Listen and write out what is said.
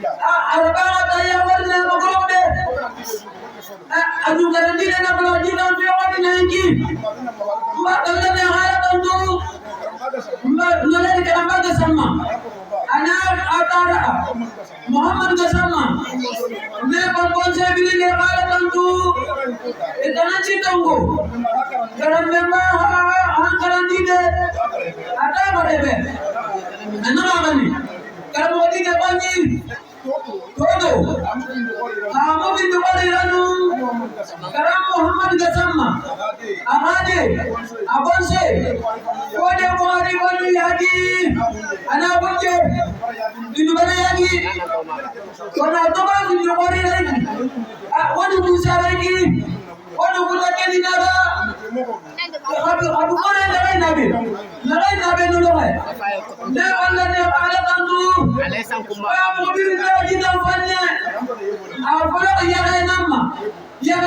arba'ata ya warna magrode adu garanti na balaji na fiwati na ingi mbadalla ne haratantu nalari karamba sama ana atara Muhammad Gasama ne kompon se bili ne haratantu itana chitango karambe ma han garanti de ata badebe anama bani karamodi de bani todo amo bindu bari ranu karam Muhammad Gasama amade abonse kode buhari bani yadi ana bunje bindu bari yadi kona toba bindu bari yadi wadu musa yadi wadu kutakeni nada abu kore nagai nabe nulo hai ne Allah ne ala tantu ya mobil ne kita fanya apa ya nama ya